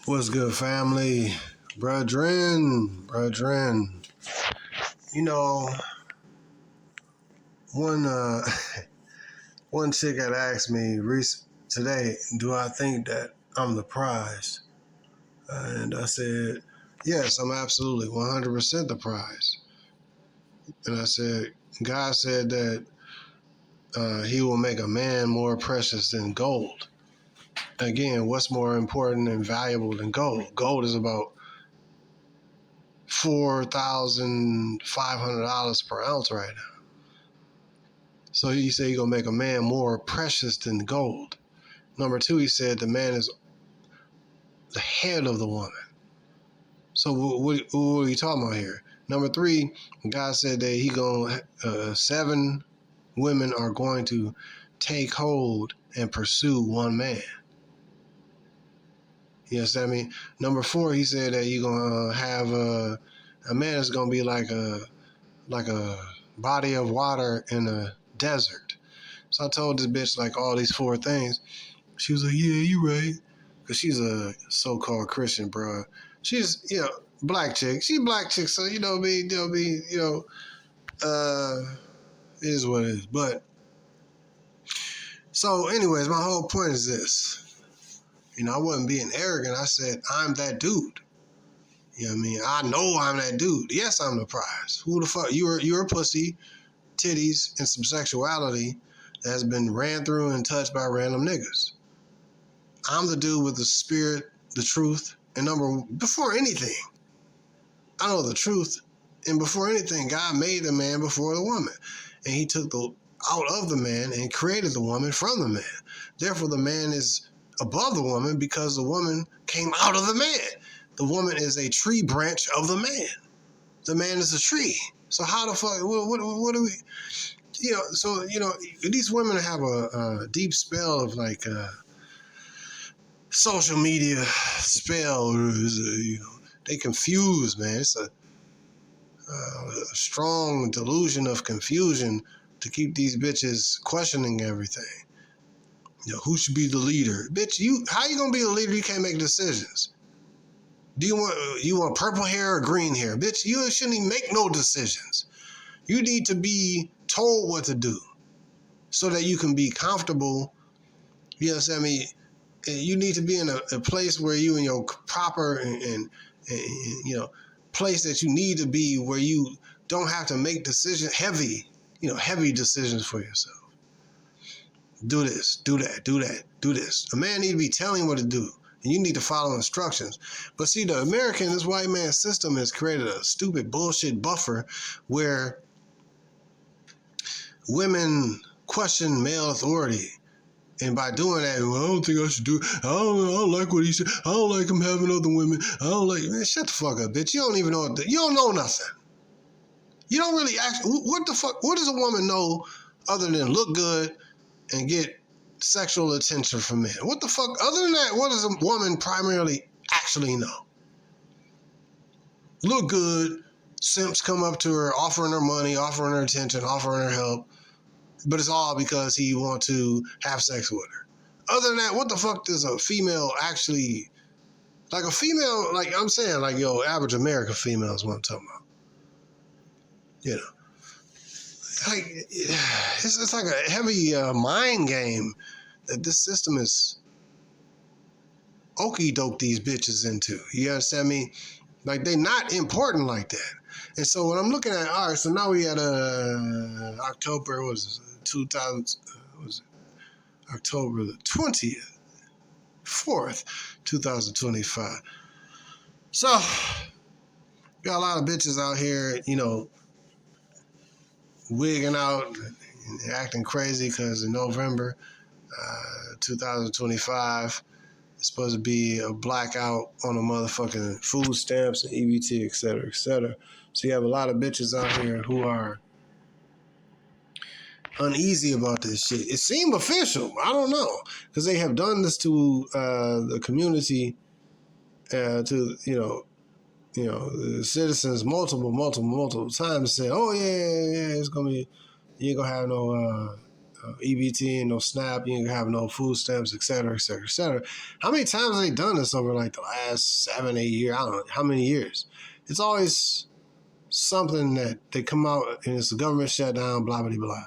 What's good, family? Brethren. You know, one one chick had asked me today, do I think that I'm the prize? And I said, yes, I'm absolutely 100% the prize. And I said, God said that he will make a man more precious than gold. Again, what's more important and valuable than gold? Gold is about $4,500 per ounce right now. So he said he's going to make a man more precious than gold. Number two, he said the man is the head of the woman. So what are you talking about here? Number three, God said that he going 7 women are going to take hold and pursue one man. You understand me? Number 4, he said that you're going to have a man that's going to be like a body of water in a desert. So I told this bitch like all these 4 things. She was like, yeah, you right. Because she's a so-called Christian, bro. She's, black chick. She black chick, so, it is what it is. But, so anyways, my whole point is this. I wasn't being arrogant. I said, I'm that dude. You know what I mean? I know I'm that dude. Yes, I'm the prize. Who the fuck? You're a pussy, titties, and some sexuality that's been ran through and touched by random niggas. I'm the dude with the spirit, the truth, and before anything, I know the truth. And before anything, God made the man before the woman. And he took out of the man and created the woman from the man. Therefore, the man is above the woman because the woman came out of the man. The woman is a tree branch of the man. The man is a tree. So how the fuck, what do we, these women have a deep spell of like social media spell. They confuse, man. It's a strong delusion of confusion to keep these bitches questioning everything. Who should be the leader? Bitch, how you gonna be a leader? You can't make decisions. Do you want purple hair or green hair? Bitch, you shouldn't even make no decisions. You need to be told what to do so that you can be comfortable. You understand me? You need to be in a place where you in your proper and place that you need to be, where you don't have to make heavy decisions for yourself. Do this, do that, do that, do this. A man need to be telling you what to do, and you need to follow instructions. But see, this white man system has created a stupid bullshit buffer where women question male authority. And by doing that, well, I don't think I should do it. I don't like what he said. I don't like him having other women. Man, shut the fuck up, bitch. You don't even know. You don't know nothing. You don't really what the fuck? What does a woman know other than look good and get sexual attention from men? What the fuck? Other than that, what does a woman primarily actually know? Look good, simps come up to her, offering her money, offering her attention, offering her help, but it's all because he wants to have sex with her. Other than that, what the fuck does a female actually, like a female, like I'm saying, like, average American female is what I'm talking about. Like, it's like a heavy mind game that this system is okey-doke these bitches into. You understand me? Like, they not important like that. And so when I'm looking at, all right, so now we at October, October the 4th, 2025. So, got a lot of bitches out here, wigging out and acting crazy because in November 2025, it's supposed to be a blackout on the motherfucking food stamps and EBT, et cetera, et cetera. So you have a lot of bitches out here who are uneasy about this shit. It seemed official. I don't know, because they have done this to the community, to the citizens multiple times. Said, oh yeah, it's gonna be, you ain't gonna have no EBT and no SNAP, you ain't have no food stamps, et cetera, et cetera, et cetera. How many times have they done this over like the last 7, 8 years? I don't know how many years. It's always something that they come out and it's a government shutdown, blah, blah, blah.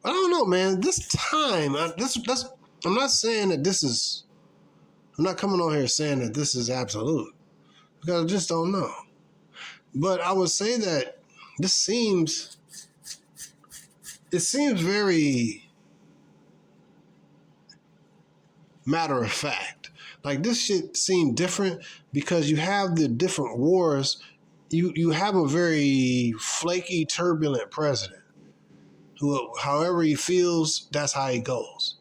But I don't know, man. This time, I'm not saying that this is, I'm not coming on here saying that this is absolute, because I just don't know. But I would say that it seems very matter of fact. Like, this shit seemed different because you have the different wars. You have a very flaky, turbulent president who, however he feels, that's how he goes.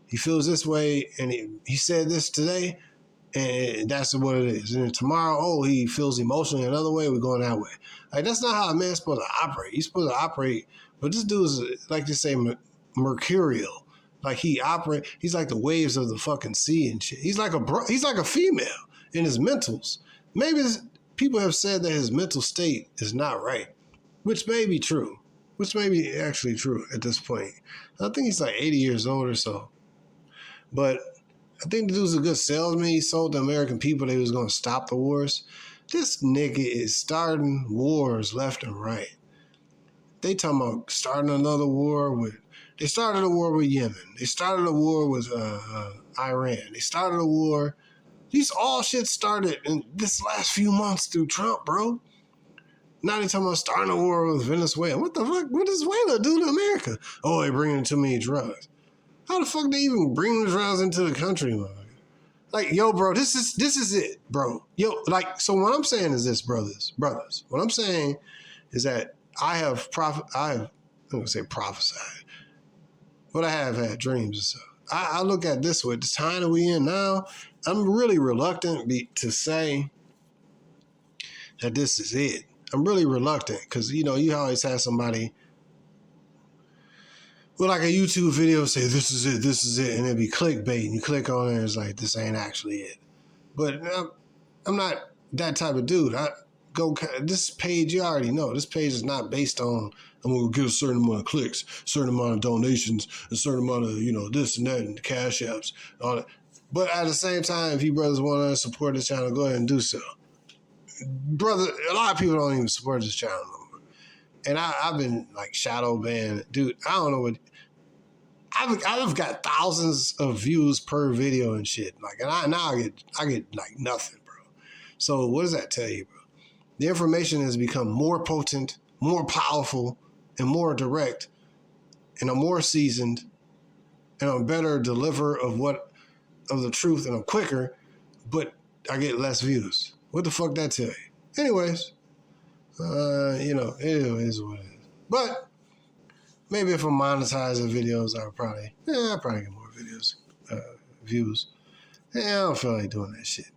He feels this way, and he said this today, and that's what it is. And then tomorrow, he feels emotionally another way, we're going that way. Like, that's not how a man's supposed to operate. He's supposed to operate, but this dude is, like they say, mercurial. Like, he's like the waves of the fucking sea and shit. He's like a female in his mentals. Maybe people have said that his mental state is not right, which may be true, which may be actually true at this point. I think he's like 80 years old or so. But I think the dude's a good salesman. He sold the American people that he was going to stop the wars. This nigga is starting wars left and right. They talking about starting another war they started a war with Yemen. They started a war with Iran. They started a war. These all shit started in this last few months through Trump, bro. Now they talking about starting a war with Venezuela. What the fuck? What does Venezuela do to America? Oh, they bringing too many drugs. How the fuck they even bring the drugs into the country, man? Like, yo, bro, this is it, bro. Yo, like, so what I'm saying is this, brothers. What I'm saying is that I'm gonna say prophesied, but I have had dreams and stuff. I look at this with the time that we in now. I'm really reluctant to say that this is it. I'm really reluctant because, you always have somebody with like a YouTube video say, this is it, and it'd be clickbait, and you click on it and it's like, this ain't actually it. But I'm not that type of dude. This page, you already know, this page is not based on, I'm going to get a certain amount of clicks, a certain amount of donations, a certain amount of, this and that, and the cash apps, all that. But at the same time, if you brothers want to support this channel, go ahead and do so. Brother, a lot of people don't even support this channel no more. And I've been like shadow banned. Dude, I don't know what, I've got thousands of views per video and shit. Like, and I get like nothing, bro. So what does that tell you, bro? The information has become more potent, more powerful, and more direct, and I'm more seasoned, and I'm better deliverer of the truth, and I'm quicker, but I get less views. What the fuck that tell you? Anyways, it is what it is. But maybe if I monetize the videos, I'll probably get more views. I don't feel like doing that shit.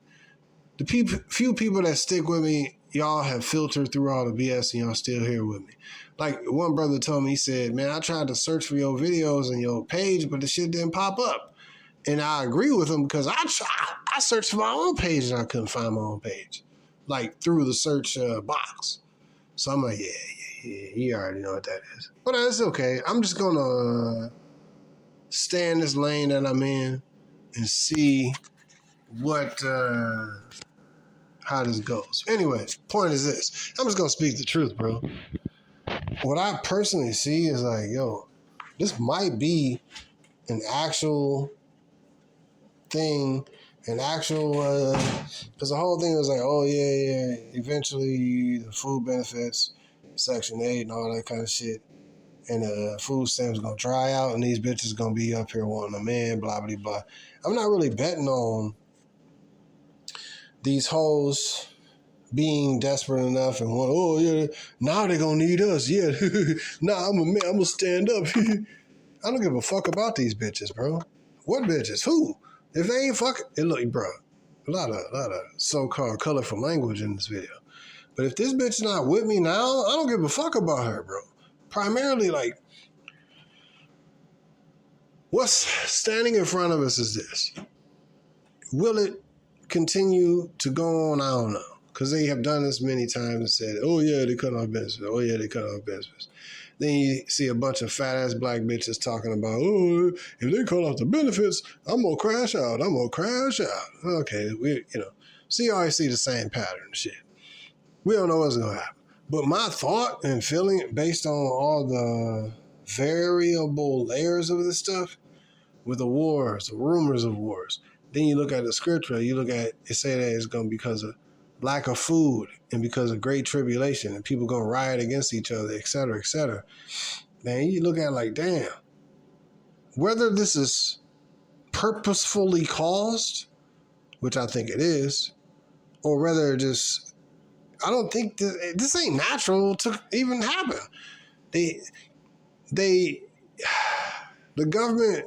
The few people that stick with me, y'all have filtered through all the BS and y'all still here with me. Like, one brother told me, he said, man, I tried to search for your videos and your page, but the shit didn't pop up. And I agree with him because I searched for my own page and I couldn't find my own page, like through the search box. So I'm like, yeah, you already know what that is. But it's okay. I'm just going to stay in this lane that I'm in and see how this goes. Anyway, point is this. I'm just going to speak the truth, bro. What I personally see is like, yo, this might be an actual thing, because the whole thing was like, oh yeah, eventually the food benefits, Section 8 and all that kind of shit, and the food stamps gonna dry out and these bitches gonna be up here wanting a man, blah, blah, blah. I'm not really betting on these hoes being desperate enough and want, oh yeah, now they gonna need us, yeah. Nah, I'm a man, I'm gonna stand up. I don't give a fuck about these bitches, bro. What bitches? Who? If they ain't fucking, look, bro, a lot of so-called colorful language in this video. But if this bitch not with me now, I don't give a fuck about her, bro. Primarily, like, what's standing in front of us is this. Will it continue to go on? I don't know. Because they have done this many times and said, oh yeah, they cut off benefits. Oh yeah, they cut off benefits. Then you see a bunch of fat ass black bitches talking about, oh, if they cut off the benefits, I'm gonna crash out. I'm gonna crash out. Okay, so you always see the same pattern and shit. We don't know what's gonna happen. But my thought and feeling, based on all the variable layers of this stuff, with the wars, the rumors of wars, then you look at the scripture, you look at it, say that it's gonna be because of lack of food and because of great tribulation and people gonna riot against each other, et cetera, et cetera. Man, you look at it like, damn, whether this is purposefully caused, which I think it is, or whether just, I don't think this ain't natural to even happen. The government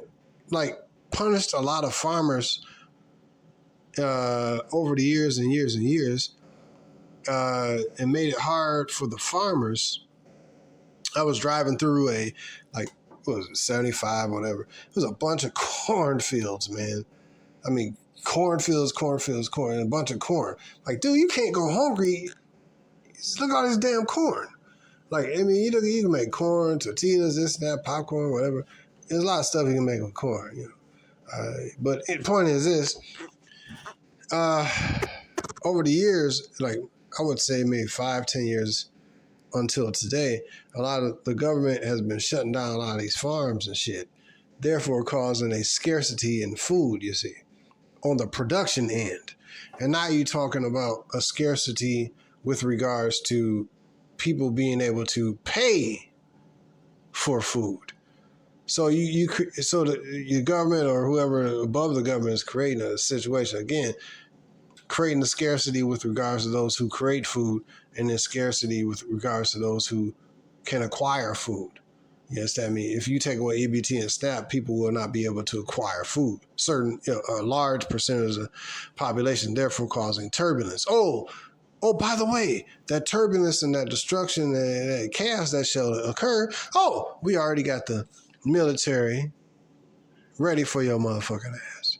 like punished a lot of farmers over the years and years and years, and made it hard for the farmers. I was driving through what was it, 75, whatever. It was a bunch of cornfields, man. I mean, cornfields, corn, and a bunch of corn. Like, dude, you can't go hungry. Just look at all this damn corn. Like, I mean, you can make corn, tortillas, this, that, popcorn, whatever. There's a lot of stuff you can make with corn, but the point is this. Over the years, like I would say maybe 5-10 years until today, a lot of the government has been shutting down a lot of these farms and shit, therefore causing a scarcity in food, you see, on the production end. And now you're talking about a scarcity with regards to people being able to pay for food. So your government or whoever above the government is creating a situation, again, creating the scarcity with regards to those who create food, and then scarcity with regards to those who can acquire food. Yes, I mean, if you take away EBT and SNAP, people will not be able to acquire food. A large percentage of the population, therefore causing turbulence. Oh, by the way, that turbulence and that destruction and that chaos that shall occur, we already got the military ready for your motherfucking ass.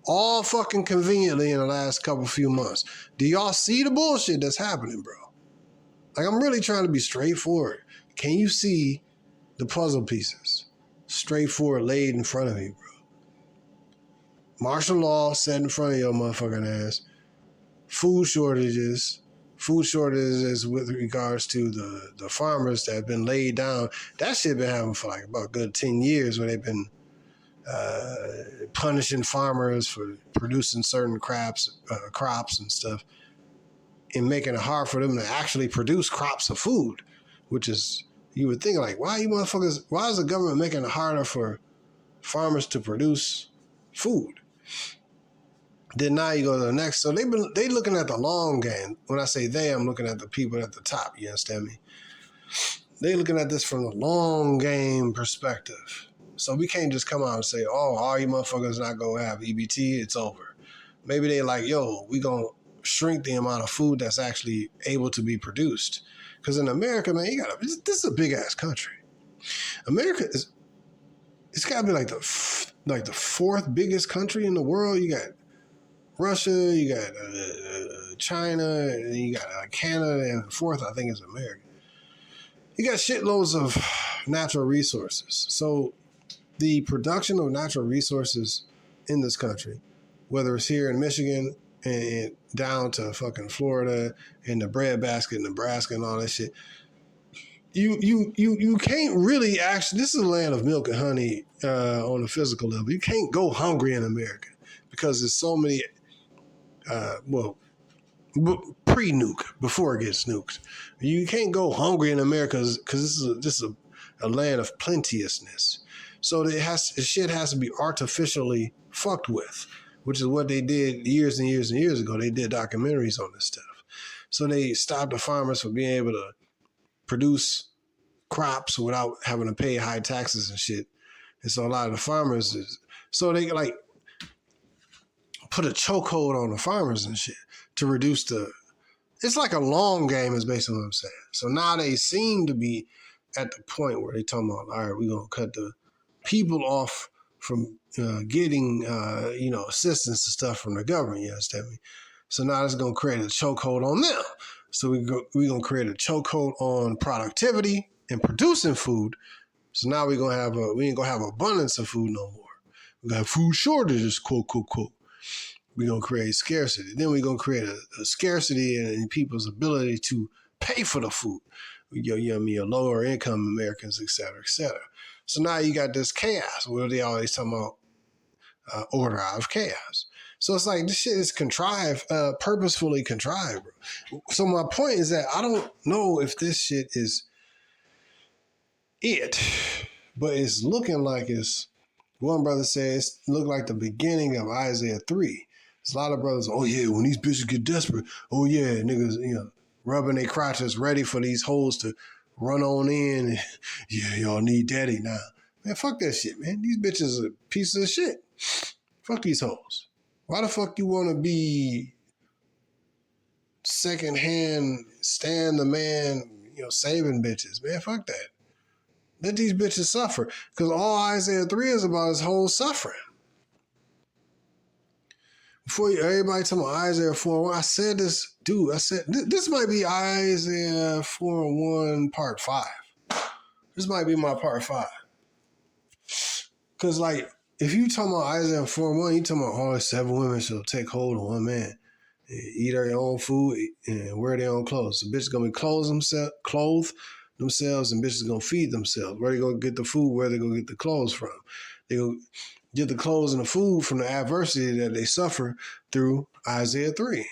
All fucking conveniently in the last few months. Do y'all see the bullshit that's happening, bro? Like, I'm really trying to be straightforward. Can you see the puzzle pieces straightforward laid in front of you, bro? Martial law set in front of your motherfucking ass. Food shortages with regards to the farmers that have been laid down. That shit been happening for like about a good 10 years where they've been punishing farmers for producing certain crops and stuff, and making it hard for them to actually produce crops of food, which is, you would think like, why is the government making it harder for farmers to produce food? Then now you go to the next. So they looking at the long game. When I say they, I'm looking at the people at the top. You understand me? They looking at this from the long game perspective. So we can't just come out and say, all you motherfuckers not going to have EBT, it's over. Maybe they like, we going to shrink the amount of food that's actually able to be produced. Because in America, man, this is a big-ass country. America it's got to be like the fourth biggest country in the world. You got Russia, you got China, and you got Canada, and the fourth, I think, is America. You got shitloads of natural resources. So the production of natural resources in this country, whether it's here in Michigan and down to fucking Florida and the breadbasket, Nebraska, and all that shit, you can't really actually. This is a land of milk and honey on a physical level. You can't go hungry in America because there's so many. Pre-nuke, before it gets nuked, you can't go hungry in America because this is a land of plenteousness. So shit has to be artificially fucked with, which is what they did years and years and years ago. They did documentaries on this stuff. So they stopped the farmers from being able to produce crops without having to pay high taxes and shit. And so a lot of the farmers they like put a chokehold on the farmers and shit to reduce it's like a long game is basically what I'm saying. So now they seem to be at the point where they talking about, all right, we're going to cut the people off from getting, assistance and stuff from the government, you understand me? So now it's going to create a chokehold on them. So we're going to create a chokehold on productivity and producing food. So now we ain't gonna have abundance of food no more. We got food shortages, quote, quote, quote. We're gonna create scarcity. Then we're gonna create a scarcity in people's ability to pay for the food. Your lower income Americans, et cetera, et cetera. So now you got this chaos where they always talking about order out of chaos. So it's like this shit is contrived, purposefully contrived, bro. So my point is that I don't know if this shit is it, but it's looking like it's, one brother says, look like the beginning of Isaiah 3. There's a lot of brothers, oh yeah, when these bitches get desperate, oh yeah, niggas, rubbing their crotches ready for these hoes to run on in. And, yeah, y'all need daddy now. Man, fuck that shit, man. These bitches are pieces of shit. Fuck these hoes. Why the fuck you want to be secondhand, stand the man, saving bitches? Man, fuck that. Let these bitches suffer. Because all Isaiah 3 is about is whole suffering. Before everybody talking about Isaiah 4:1, I said this, dude, this might be Isaiah 4:1 part 5. This might be my part 5. Because, like, if you talking about Isaiah 4:1, you talking about all 7 women shall take hold of one man, and eat their own food and wear their own clothes. The bitches gonna be clothed themselves, and bitches gonna feed themselves. Where they gonna get the food? Where they gonna get the clothes from? They gonna get the clothes and the food from the adversity that they suffer through Isaiah 3,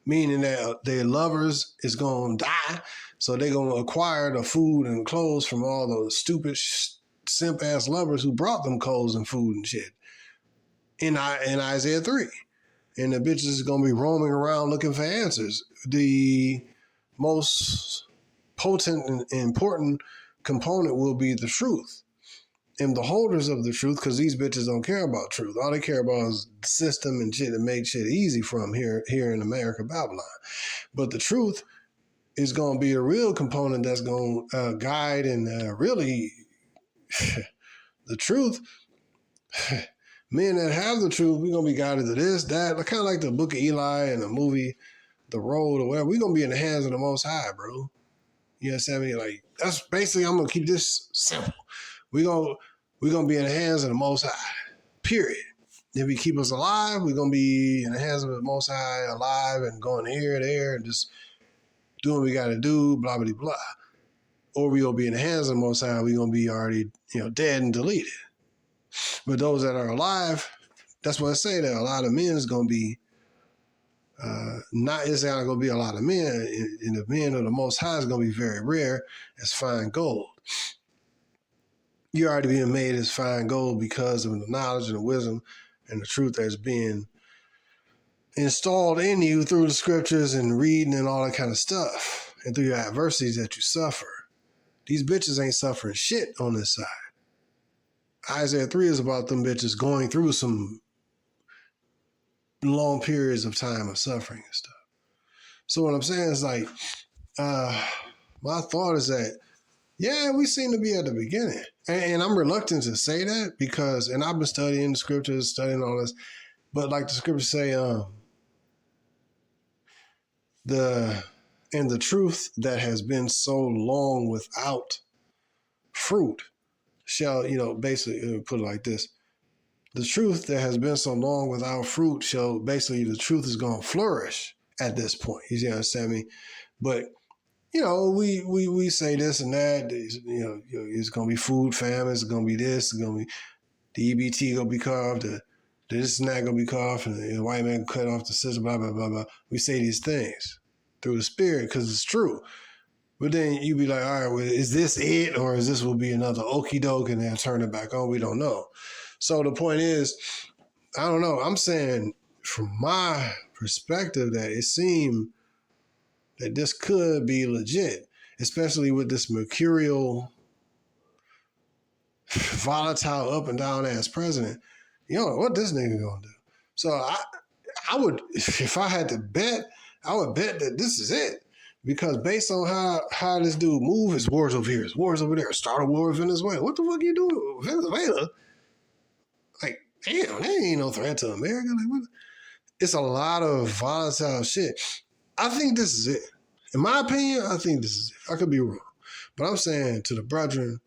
meaning that their lovers is gonna die, so they gonna acquire the food and clothes from all those stupid simp ass lovers who brought them clothes and food and shit in Isaiah 3. And the bitches is gonna be roaming around looking for answers. The most potent and important component will be the truth and the holders of the truth, because these bitches don't care about truth. All they care about is the system and shit that make shit easy for them here in America, Babylon. But the truth is going to be a real component that's going to guide and really the truth. Men that have the truth, we're going to be guided to this, that, kind of like the Book of Eli and the movie The Road or whatever. We're going to be in the hands of the Most High, bro. You understand me? Like, that's basically, I'm going to keep this simple. We're gonna be in the hands of the Most High, period. If He keep us alive, we're going to be in the hands of the Most High, alive and going here, there, and just doing what we got to do, blah, blah, blah. Or we're going to be in the hands of the Most High, we're going to be already, dead and deleted. But those that are alive, that's what I say, that a lot of men is going to be, it's not going to be a lot of men, and the men of the Most High is going to be very rare as fine gold. You're already being made as fine gold because of the knowledge and the wisdom and the truth that's being installed in you through the scriptures and reading and all that kind of stuff, and through your adversities that you suffer. These bitches ain't suffering shit on this side. Isaiah 3 is about them bitches going through some long periods of time of suffering and stuff. So what I'm saying is like, my thought is that, yeah, we seem to be at the beginning. And I'm reluctant to say that because, and I've been studying the scriptures, studying all this, but like the scriptures say, the truth that has been so long without fruit shall, basically put it like this. The truth that has been so long without fruit shall, basically the truth is going to flourish at this point. You understand me? But we say this and that. It's gonna be food famine. It's gonna be this. It's gonna be the EBT gonna be cut off. The this and that gonna be cut off, and the white man cut off the system. Blah blah blah blah. We say these things through the spirit because it's true. But then you be like, all right, well, is this it, or is this will be another okie doke and then turn it back on? We don't know. So the point is, I don't know. I'm saying from my perspective that it seemed that this could be legit, especially with this mercurial, volatile, up and down ass president. You don't know what this nigga gonna do. So I would, if I had to bet, I would bet that this is it. Because based on how this dude move, his wars over here, his wars over there, start a war with Venezuela. What the fuck you doing with Venezuela? Like, damn, that ain't no threat to America. Like, what? It's a lot of volatile shit. I think this is it. In my opinion, I think this is it. I could be wrong. But I'm saying to the brethren,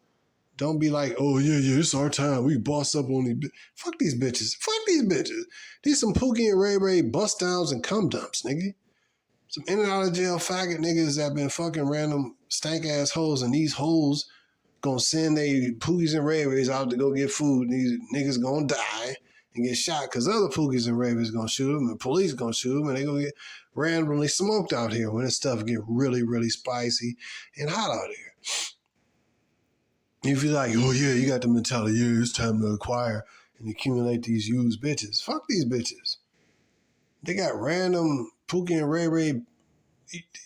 don't be like, oh, yeah, it's our time. We boss up on these bitches. Fuck these bitches. Fuck these bitches. These some Pookie and Ray Ray bust downs and cum dumps, nigga. Some in and out of jail faggot niggas that been fucking random stank ass hoes, and these hoes gonna send they Pookies and Ray Rays out to go get food. And these niggas gonna die and get shot because other Pookies and Ray Rays gonna shoot them, and police gonna shoot them, and they gonna get randomly smoked out here when this stuff get really, really spicy and hot out here. If you're like, oh yeah, you got the mentality, yeah, it's time to acquire and accumulate these used bitches. Fuck these bitches. They got random Pookie and Ray Ray.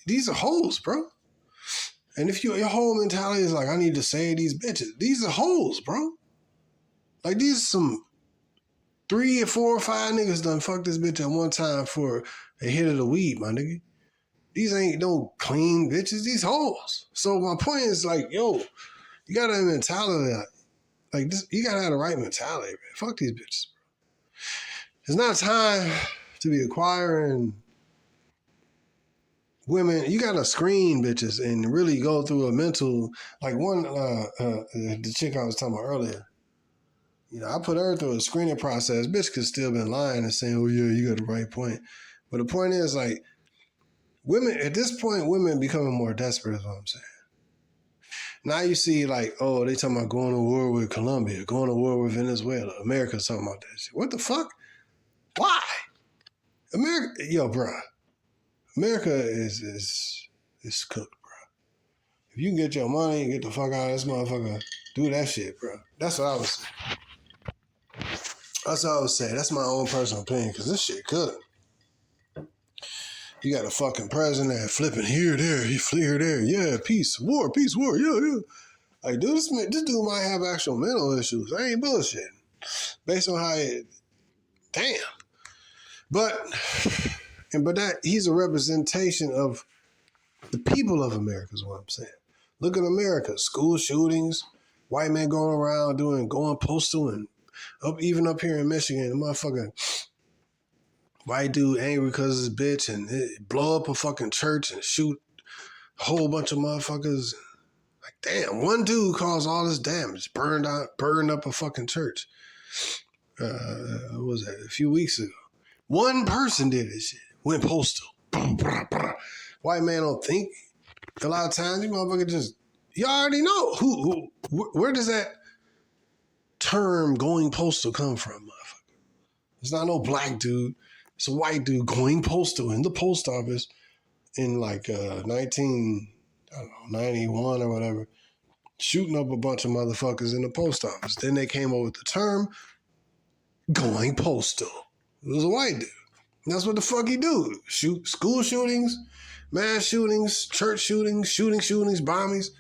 These are hoes, bro. And if your whole mentality is like, I need to save these bitches. These are hoes, bro. Like, these are some 3 or 4 or 5 niggas done fuck this bitch at one time for a hit of the weed, my nigga. These ain't no clean bitches. These hoes. So my point is like, yo, you gotta have a mentality like this. You gotta have the right mentality, man. Fuck these bitches, bro. It's not time to be acquiring women. You gotta screen bitches and really go through a mental, like one, the chick I was talking about earlier. You know, I put her through a screening process. Bitch could still been lying and saying, oh yeah, you got the right point. But the point is, like, women, at this point, women becoming more desperate is what I'm saying. Now you see, like, oh, they talking about going to war with Colombia, going to war with Venezuela. America's talking about that shit. What the fuck? Why? America, yo, bro. America is cooked, bro. If you can get your money and get the fuck out of this motherfucker, do that shit, bro. That's what I would say. That's what I would say. That's my own personal opinion, because this shit cooked. You got a fucking president that flipping here, there, he here, there. Yeah, peace, war, yeah. Like, dude, this dude might have actual mental issues. I ain't bullshitting. Based on how it, damn. But that he's a representation of the people of America is what I'm saying. Look at America. School shootings, white men going around going postal, and even up here in Michigan, the motherfucker white dude angry because of his bitch and blow up a fucking church and shoot a whole bunch of motherfuckers. Like, damn, one dude caused all this damage, burned up a fucking church. What was that? A few weeks ago. One person did this shit. Went postal. White man don't think. A lot of times, you motherfucker just, you already know where does that term going postal come from, motherfucker? It's not no black dude. It's a white dude going postal in the post office in like 1991 or whatever, shooting up a bunch of motherfuckers in the post office. Then they came up with the term going postal. It was a white dude. And that's what the fuck he do. Shoot school shootings, mass shootings, church shootings, bombings.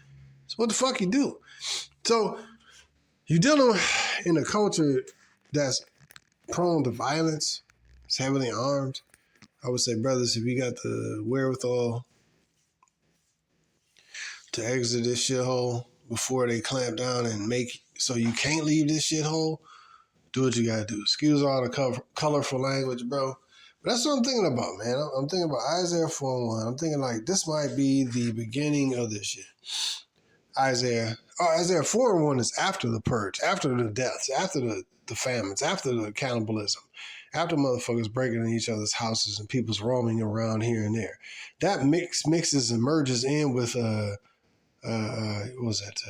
That's what the fuck he do. So you're dealing in a culture that's prone to violence. It's heavily armed. I would say, brothers, if you got the wherewithal to exit this shithole before they clamp down and make so you can't leave this shithole, do what you gotta do. Excuse all the colorful language, bro. But that's what I'm thinking about, man. I'm thinking about Isaiah 4:1. I'm thinking like this might be the beginning of this shit. Isaiah 4:1 is after the purge, after the deaths, after the famines, after the cannibalism, after motherfuckers breaking in each other's houses and people's roaming around here and there. That mixes and merges in with what was that?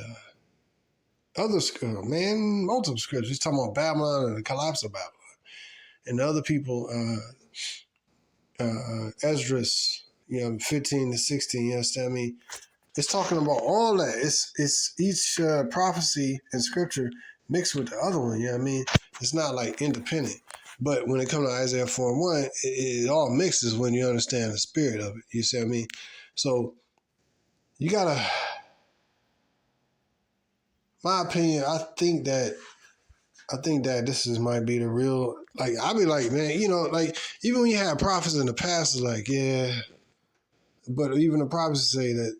Other multiple scriptures. He's talking about Babylon and the collapse of Babylon. And the other people, Esdras, 15 to 16, you understand me? It's talking about all that. It's each prophecy in scripture mixed with the other one, you know what I mean? It's not like independent. But when it comes to Isaiah 4:1, it all mixes when you understand the spirit of it. You see what I mean? So you gotta, my opinion, I think that this might be the real, like, I'll be like, man, like, even when you have prophets in the past, it's like, yeah, but even the prophets say that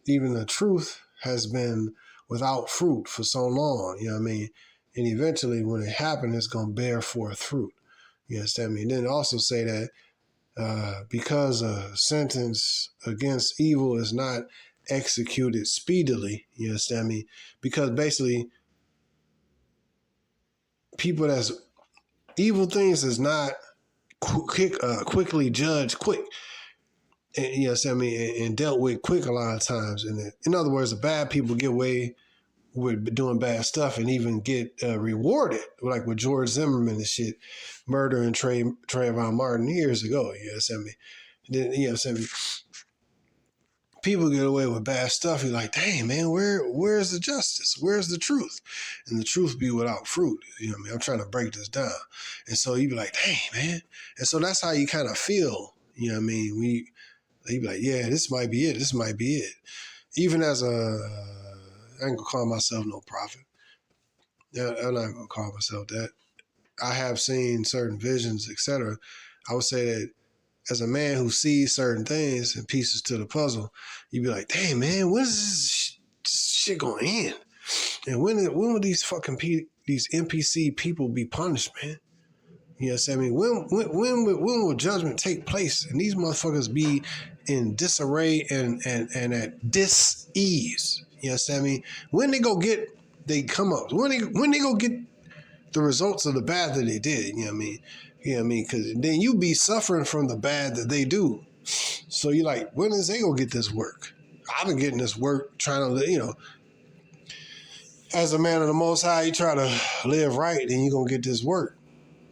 even the truth has been without fruit for so long, you know what I mean? And eventually when it happens, it's going to bear forth fruit. You understand me? And then also say that because a sentence against evil is not executed speedily. You understand me? Because basically, people that's evil things is not quickly judged quick. And, you understand me? And dealt with quick a lot of times. And in other words, the bad people get away with doing bad stuff and even get rewarded, like with George Zimmerman and shit, murdering Trayvon Martin years ago. You understand me? Then, you understand me? People get away with bad stuff. You're like, dang, man, where's the justice? Where's the truth? And the truth be without fruit. You know what I mean? I'm trying to break this down. And so you be like, dang, man. And so that's how you kind of feel. You know what I mean? You be like, yeah, this might be it. This might be it. Even as I ain't gonna call myself no prophet. Yeah, I'm not gonna call myself that. I have seen certain visions, etc. I would say that as a man who sees certain things and pieces to the puzzle, you'd be like, "Damn, man, when is this shit gonna end? And when will these fucking these NPC people be punished, man? You know what I'm saying? When will judgment take place and these motherfuckers be in disarray and at dis-ease? You know what I'm saying? When they come up? When they go get the results of the bad that they did? You know what I mean? You know what I mean? Because then you be suffering from the bad that they do. So you're like, when is they gonna get this work? I've been getting this work trying to, you know, as a man of the Most High, you try to live right, then you're gonna get this work,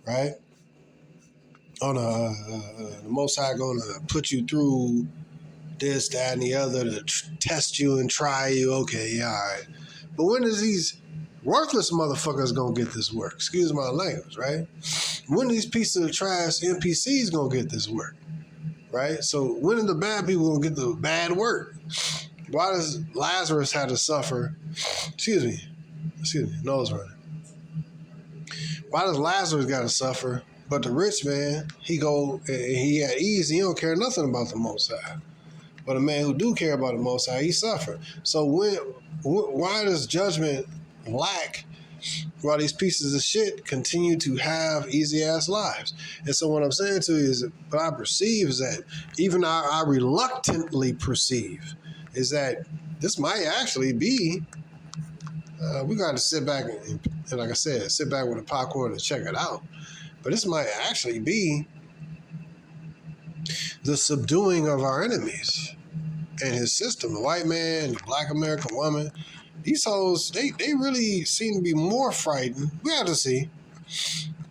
right? The Most High gonna put you through this, that, and the other to test you and try you. Okay, yeah, all right. But when is these worthless motherfuckers gonna get this work? Excuse my language, right? When are these pieces of trash NPCs gonna get this work, right? So when are the bad people gonna get the bad work? Why does Lazarus have to suffer? Excuse me, nose running. Why does Lazarus got to suffer? But the rich man, he at ease. He don't care nothing about the Most High. But a man who do care about the Most High, he suffer. So why does judgment lack while these pieces of shit continue to have easy ass lives? And so what I'm saying to you is that what I perceive is that even I reluctantly perceive is that this might actually be. We got to sit back and, like I said, sit back with a popcorn and check it out. But this might actually be the subduing of our enemies and his system. The white man, the black American woman, these hoes, they really seem to be more frightened. We have to see.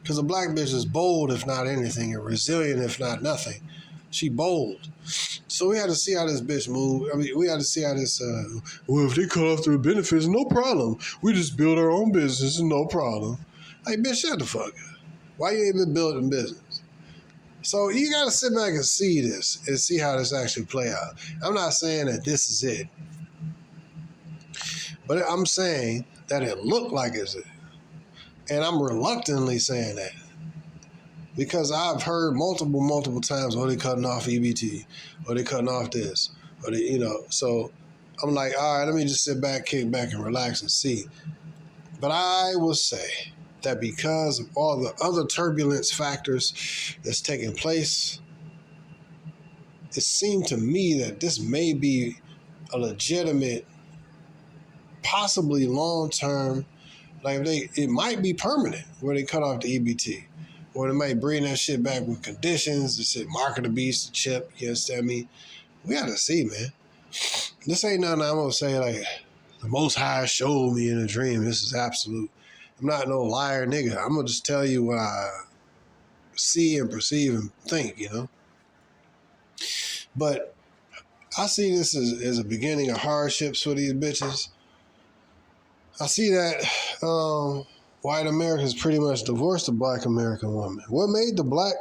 Because the black bitch is bold, if not anything, and resilient, if not nothing. She bold. So we had to see how this bitch move. I mean, we had to see how this, well, if they cut off their benefits, no problem. We just build our own business and no problem. Like, bitch, shut the fuck up. Why you ain't been building business? So you got to sit back and see this and see how this actually play out. I'm not saying that this is it. But I'm saying that it looked like it's it. And I'm reluctantly saying that. Because I've heard multiple times, oh, they cutting off EBT, or they cutting off this, or they, you know. So I'm like, all right, let me just sit back, kick back, and relax and see. But I will say that because of all the other turbulence factors that's taking place, it seemed to me that this may be a legitimate, possibly long-term, like it might be permanent where they cut off the EBT. Or they might bring that shit back with conditions. They say market the beast, chip, you understand me? We gotta see, man. This ain't nothing I'm gonna say like, the Most High showed me in a dream. This is absolute. I'm not no liar nigga. I'm gonna just tell you what I see and perceive and think, you know? But I see this as a beginning of hardships for these bitches. I see that white Americans pretty much divorced the black American woman. What made the black...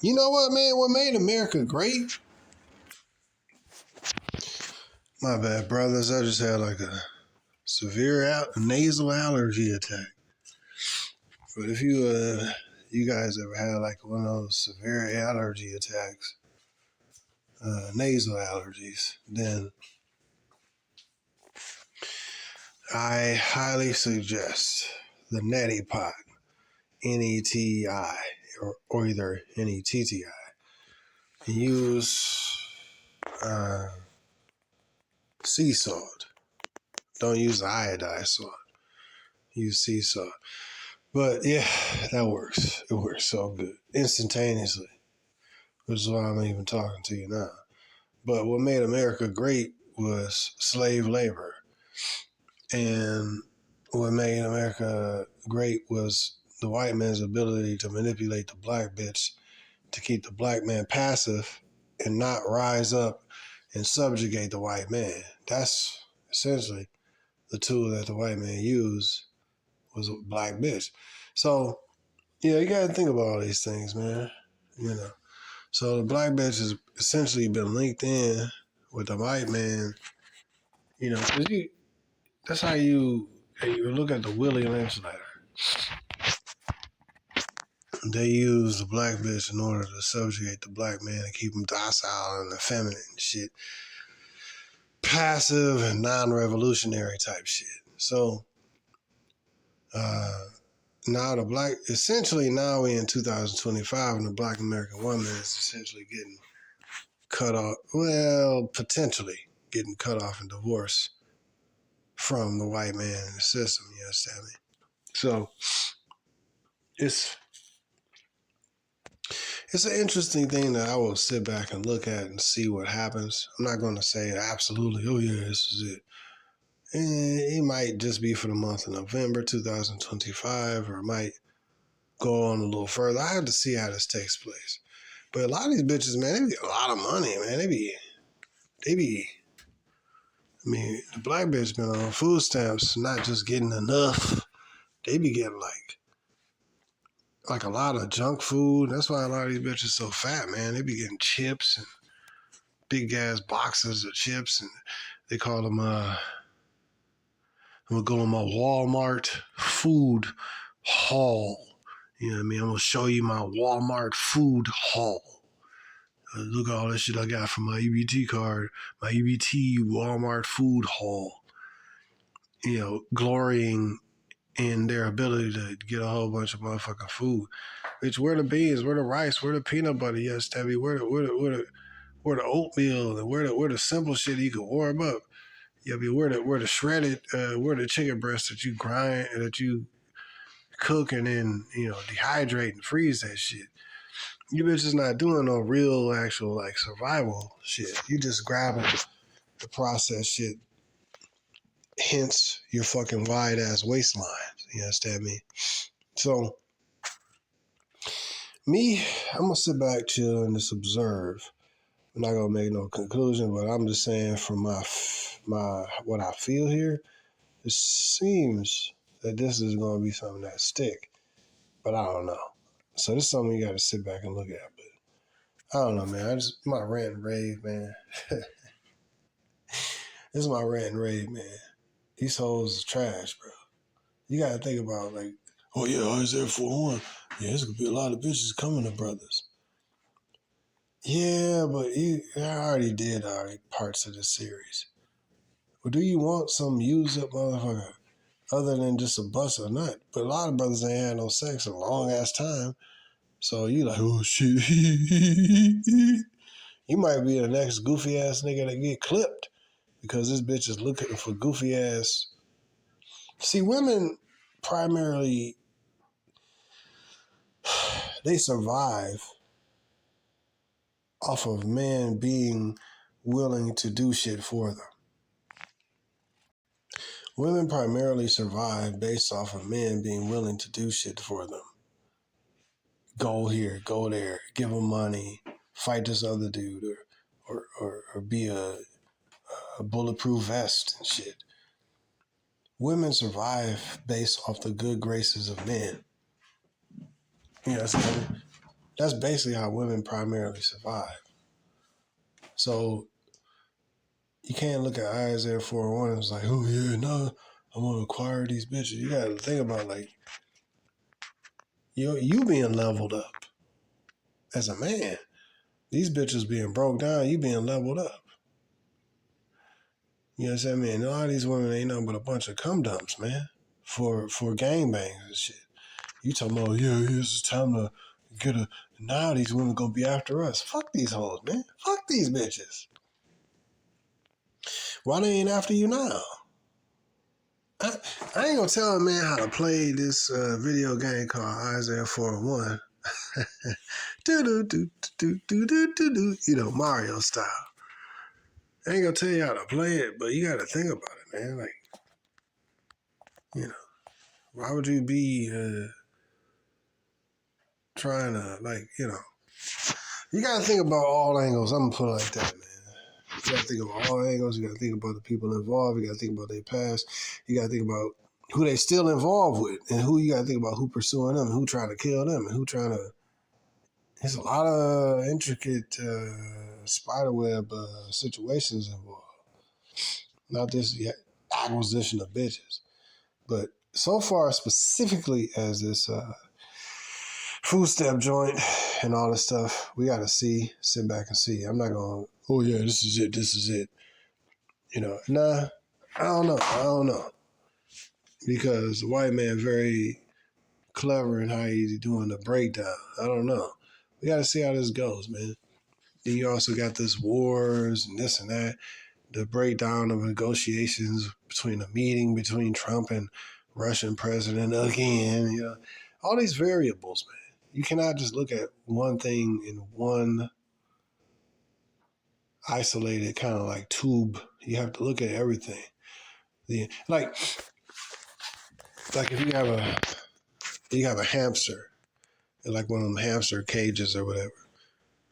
You know what, man? What made America great? My bad, brothers. I just had like a severe nasal allergy attack. But if you guys ever had like one of those severe allergy attacks, nasal allergies, then I highly suggest the neti pot, N-E-T-I, or either N-E-T-T-I. Use sea salt. Don't use the iodized salt. Use sea salt. But yeah, that works. It works so good. Instantaneously. Which is why I'm even talking to you now. But what made America great was slave labor. And what made America great was the white man's ability to manipulate the black bitch to keep the black man passive and not rise up and subjugate the white man. That's essentially the tool that the white man used was a black bitch. So, yeah, you got to think about all these things, man. You know. So the black bitch has essentially been linked in with the white man. You know, because that's how you look at the Willie Lynch letter. They use the black bitch in order to subjugate the black man and keep him docile and effeminate and shit. Passive and non-revolutionary type shit. So, now essentially now we're in 2025 and the black American woman is essentially getting cut off, well, potentially getting cut off and divorced from the white man in the system, you understand me? So, it's an interesting thing that I will sit back and look at and see what happens. I'm not going to say absolutely, oh yeah, this is it. It might just be for the month of November 2025, or it might go on a little further. I have to see how this takes place. But a lot of these bitches, man, they get a lot of money, man. They be, I mean, the black bitch been on food stamps, not just getting enough. They be getting like a lot of junk food. That's why a lot of these bitches so fat, man. They be getting chips and big ass boxes of chips, and they call them, I'm gonna go on my Walmart food haul. You know what I mean? I'm gonna show you my Walmart food haul. Look at all this shit I got from my EBT card, my EBT Walmart food haul. You know, glorying in their ability to get a whole bunch of motherfucking food. Bitch, where the beans, where the rice, where the peanut butter, yes, Debbie, where the oatmeal, and where the simple shit you can warm up. Yeah, be where the shredded, where the chicken breast that you grind, that you cook and then, you know, dehydrate and freeze that shit. You bitches not doing no real actual like survival shit. You just grabbing the processed shit, hence your fucking wide ass waistline. You understand me? So me, I'm gonna sit back, chill, and just observe. I'm not gonna make no conclusion, but I'm just saying from my what I feel here, it seems that this is gonna be something that stick, but I don't know. So this is something you got to sit back and look at. But I don't know, man. My rant and rave, man. This is my rant and rave, man. These hoes is trash, bro. You got to think about like, oh yeah, Isaiah 4:1. Yeah, there's gonna be a lot of bitches coming to brothers. Yeah, but I already did parts of the series. Well, do you want some used up motherfucker other than just a bust or nut? But a lot of brothers ain't had no sex in a long ass time. So you like, oh shit. You might be the next goofy ass nigga that get clipped because this bitch is looking for goofy ass. See, women primarily, they survive off of men being willing to do shit for them. Women primarily survive based off of men being willing to do shit for them. Go here, go there, give them money, fight this other dude, or be a bulletproof vest and shit. Women survive based off the good graces of men. You know, that's basically how women primarily survive. So you can't look at Isaiah 4:1 and it's like, oh yeah, no, I'm gonna acquire these bitches. You gotta think about like you being leveled up as a man. These bitches being broke down, you being leveled up. You know what I'm saying? A lot of these women ain't nothing but a bunch of cum dumps, man. For gangbangs and shit. You talking about, yeah, it's time to get a. Now these women gonna be after us. Fuck these hoes, man. Fuck these bitches. Why they ain't after you now? I ain't gonna tell a man how to play this video game called Isaiah 4:1. You know, Mario style. I ain't gonna tell you how to play it, but you gotta think about it, man. Like, you know, why would you be trying to, like, you know, you gotta think about all angles. I'm gonna put it like that, man. You gotta think about all angles. You gotta think about the people involved. You gotta think about their past. You gotta think about who they still involved with, and who you gotta think about who pursuing them, and who trying to kill them, and who trying to. There's a lot of intricate spiderweb situations involved. Not just the acquisition of bitches, but so far specifically as this food stamp joint and all this stuff, we gotta sit back and see. I'm not gonna. Oh yeah, this is it. This is it. You know, nah. I don't know. Because the white man very clever in how he's doing the breakdown. I don't know. We got to see how this goes, man. Then you also got this wars and this and that. The breakdown of negotiations between a meeting between Trump and Russian president again. You know, all these variables, man. You cannot just look at one thing in one isolated kind of like tube. You have to look at everything. Like if you have a hamster, like one of them hamster cages or whatever.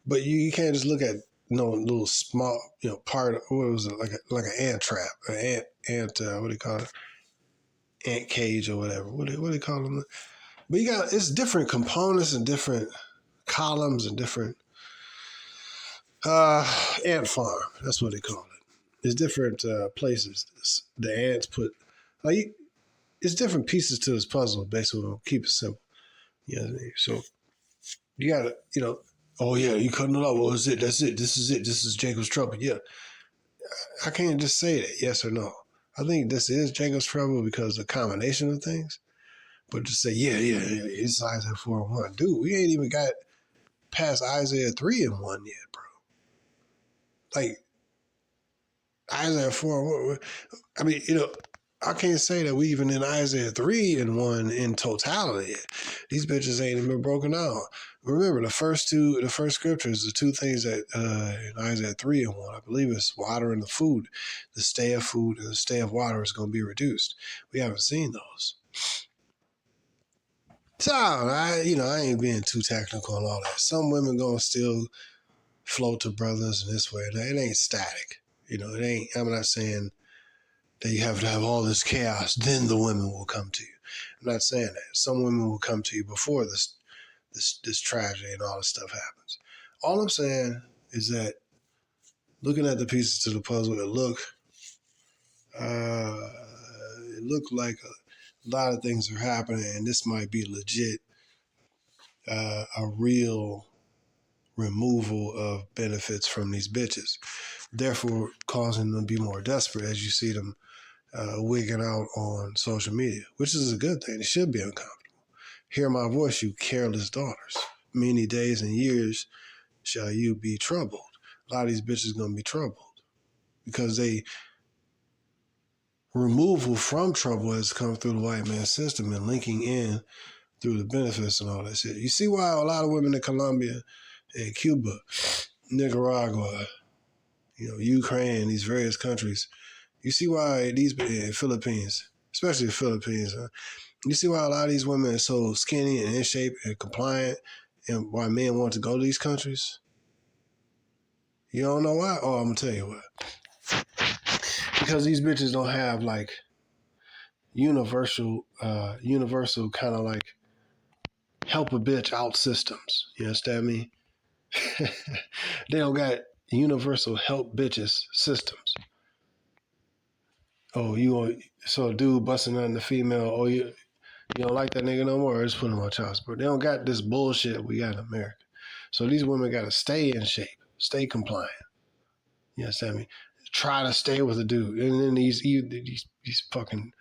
But you can't just look at little small part. What was it, like an ant trap, an ant what do you call it, ant cage or whatever. What do you call them? But it's different components and different columns and different ant farm. That's what they call it. It's different places. The ants put it's different pieces to this puzzle. Basically, we'll keep it simple. You know what I mean? So you gotta oh yeah, you cutting it off. What was it? That's it. This is it. This is Jacob's trouble. Yeah. I can't just say that, yes or no. I think this is Jacob's trouble because of the combination of things. But to say, yeah, it's Isaiah 4:1. Dude, we ain't even got past Isaiah 3:1 yet, bro. Like, Isaiah 4:1. I mean, I can't say that we even in Isaiah 3:1 in totality. These bitches ain't even broken out. Remember the first scriptures, the two things that in Isaiah 3:1, I believe it's water and the food. The stay of food and the stay of water is going to be reduced. We haven't seen those. So I ain't being too technical and all that. Some women gonna still float to brothers in this way. It ain't static. It ain't. I'm not saying that you have to have all this chaos, then the women will come to you. I'm not saying that. Some women will come to you before this tragedy and all this stuff happens. All I'm saying is that looking at the pieces to the puzzle, it looked like a lot of things are happening, and this might be legit a real removal of benefits from these bitches, therefore causing them to be more desperate as you see them wigging out on social media, which is a good thing. It should be uncomfortable. Hear my voice, you careless daughters. Many days and years shall you be troubled. A lot of these bitches going to be troubled because they removal from trouble has come through the white man's system and linking in through the benefits and all that shit. You see why a lot of women in Colombia and Cuba, Nicaragua, Ukraine, these various countries, you see why these Philippines, especially the Philippines, you see why a lot of these women are so skinny and in shape and compliant, and why men want to go to these countries? You don't know why? Oh, I'm gonna tell you why. Because these bitches don't have like universal kind of like help a bitch out systems. You understand me? They don't got universal help bitches systems. Oh, so a dude busting out in the female, oh, you don't like that nigga no more, just put him on child support. They don't got this bullshit we got in America. So these women got to stay in shape, stay compliant. You understand me? Try to stay with a dude. And then these fucking,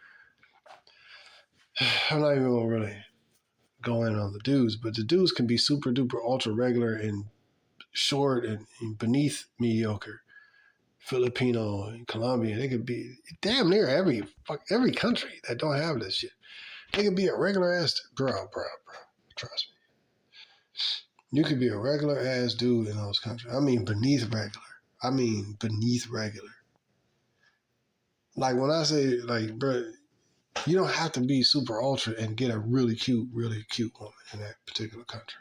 I'm not even going to really go in on the dudes, but the dudes can be super duper ultra regular and short and beneath mediocre. Filipino and Colombian. They could be damn near every country that don't have this shit. They could be a regular ass bro. Trust me. You could be a regular ass dude in those countries. I mean beneath regular. Like when I say like, bro, you don't have to be super ultra and get a really cute woman in that particular country.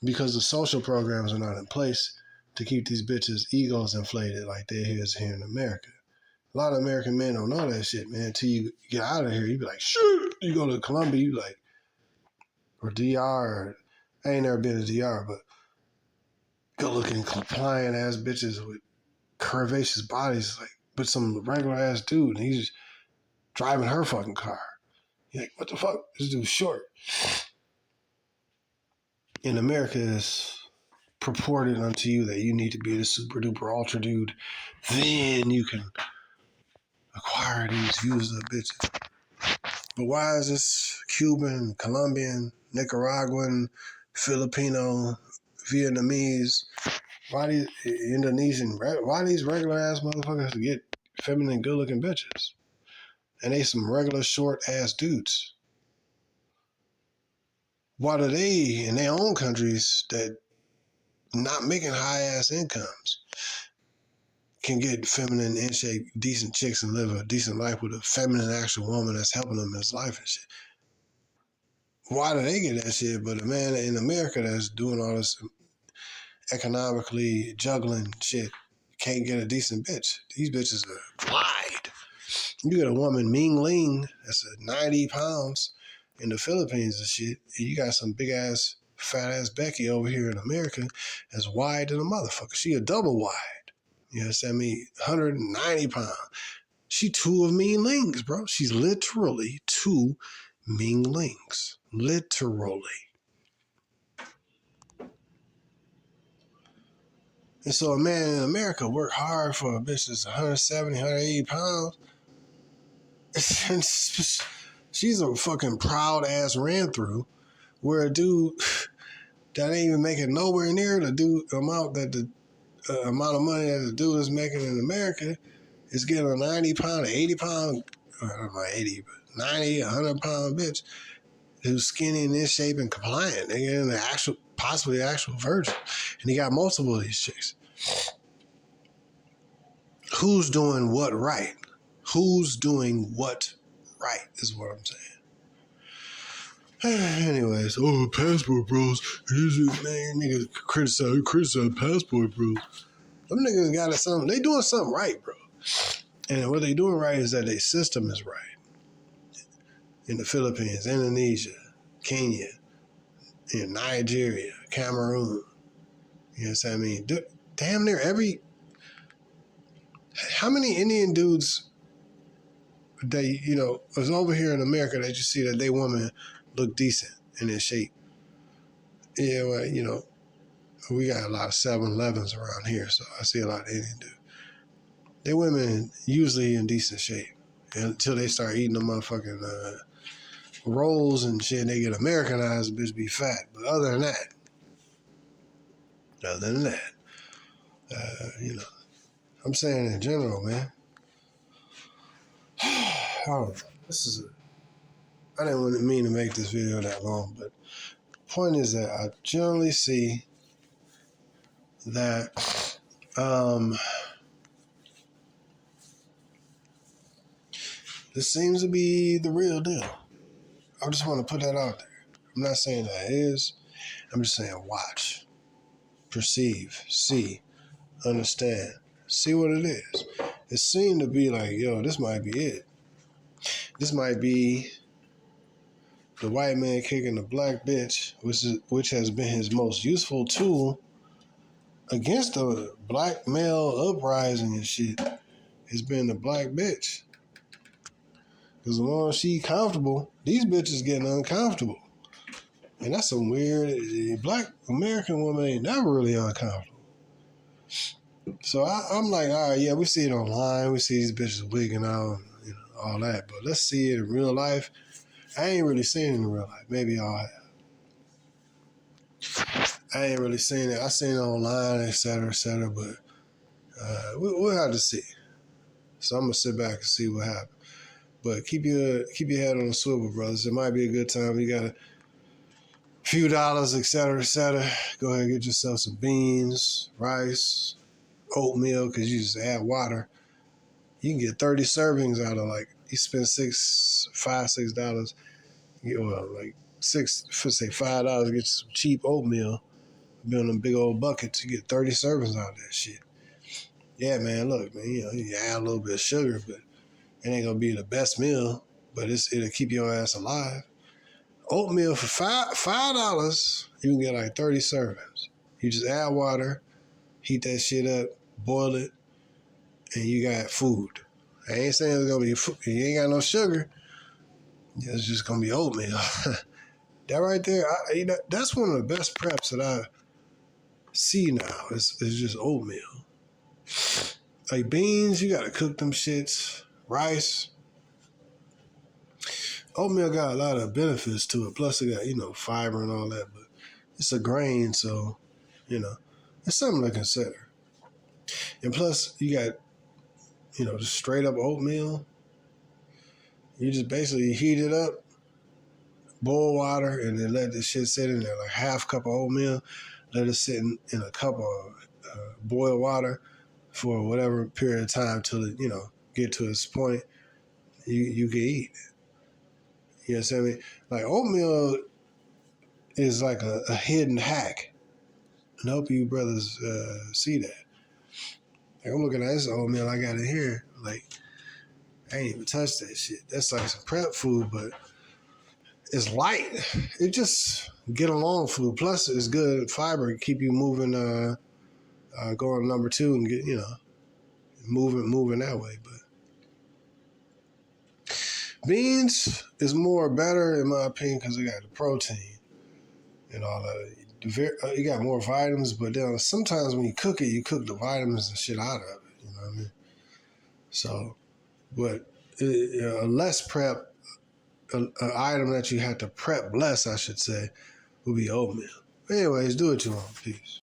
Because the social programs are not in place to keep these bitches' egos inflated like they is here in America. A lot of American men don't know that shit, man. Until you get out of here, you be like, shit. You go to Colombia, you like, or DR, or, I ain't never been to DR, but good looking, compliant ass bitches with curvaceous bodies, like, with some regular ass dude, and he's just driving her fucking car. You're like, what the fuck? This dude's short. In America, it's purported unto you that you need to be the super duper ultra dude. Then you can acquire these used up bitches. But why is this Cuban, Colombian, Nicaraguan, Filipino, Vietnamese, why these Indonesian, why these regular ass motherfuckers to get feminine good looking bitches? And they some regular short ass dudes. Why do they in their own countries that not making high ass incomes can get feminine, in shape, decent chicks and live a decent life with a feminine actual woman that's helping them in his life and shit? Why do they get that shit? But a man in America that's doing all this economically juggling shit can't get a decent bitch. These bitches are wide. You get a woman, Ming Ling, that's 90 pounds in the Philippines and shit. And you got some big ass, fat ass Becky over here in America that's wide than a motherfucker. She a double wide. You understand me? 190 pounds. She two of Ming Lings, bro. She's literally two Ming Lings. Literally. And so a man in America work hard for a bitch that's 170, 180 pounds. She's a fucking proud ass ran through, where a dude that ain't even making nowhere near the amount of money that the dude is making in America is getting a 90 pound, 80 pound, or I don't know, 80, but 90, 100 pound bitch who's skinny and in shape and compliant. They get an possibly actual virgin. And he got multiple of these chicks. Who's doing what right? Who's doing what right is what I'm saying. Anyways, passport bros. Man, niggas criticize passport bros. Them niggas got something. They doing something right, bro. And what they doing right is that their system is right. In the Philippines, Indonesia, Kenya, Nigeria, Cameroon. You know what I mean? Damn near how many Indian dudes that, was over here in America that you see that they women look decent in their shape? Yeah, well, we got a lot of 7-Elevens around here, so I see a lot of Indian dudes. They women usually in decent shape until they start eating the motherfucking rolls and shit, and they get Americanized, the bitch be fat. But other than that, I'm saying in general, man. I don't know. I didn't mean to make this video that long, but the point is that I generally see that this seems to be the real deal. I just want to put that out there. I'm not saying that it is. I'm just saying watch, perceive, see, understand, see what it is. It seemed to be like, this might be it. This might be the white man kicking the black bitch, which has been his most useful tool against the black male uprising and shit. It's been the black bitch. Because as long as she comfortable, these bitches getting uncomfortable. And that's some weird, black American woman ain't never really uncomfortable. So I'm like, all right, yeah, we see it online. We see these bitches wigging out, all that. But let's see it in real life. I ain't really seen it in real life. Maybe y'all have. I ain't really seen it. I seen it online, et cetera, but We'll have to see. So I'm gonna sit back and see what happens. But keep your head on the swivel, brothers. It might be a good time. You got a few dollars, et cetera, et cetera. Go ahead and get yourself some beans, rice, oatmeal, because you just add water. You can get 30 servings out of, like, you spend $6, like $5, get you some cheap oatmeal. Be on them big old buckets, you get 30 servings out of that shit. Yeah, man, look, man, you add a little bit of sugar, but it ain't gonna be the best meal, but it'll keep your ass alive. Oatmeal for $5, you can get like 30 servings. You just add water, heat that shit up, boil it, and you got food. I ain't saying it's gonna be food. You ain't got no sugar. It's just gonna be oatmeal. That right there, that's one of the best preps that I see now. Is just oatmeal. Like beans, you gotta cook them shits. Rice. Oatmeal got a lot of benefits to it. Plus it got, fiber and all that, but it's a grain, so, it's something to consider. And plus you got, just straight up oatmeal. You just basically heat it up, boil water, and then let the shit sit in there. Like half cup of oatmeal, let it sit in a cup of boiled water for whatever period of time till it, get to its point. You can eat. You know what I'm saying? Like oatmeal is like a hidden hack. And I hope you brothers see that. Like I'm looking at this oatmeal I got in here. Like I ain't even touched that shit. That's like some prep food, but it's light. It just get along food. Plus it's good fiber. Keep you moving, going number 2 and get, moving that way. But beans is more better in my opinion because it got the protein and all that. You got more vitamins, but then sometimes when you cook it, you cook the vitamins and shit out of it. You know what I mean? So, but a less prep, an item that you have to prep less, I should say, would be oatmeal. Anyways, do what you want. Peace.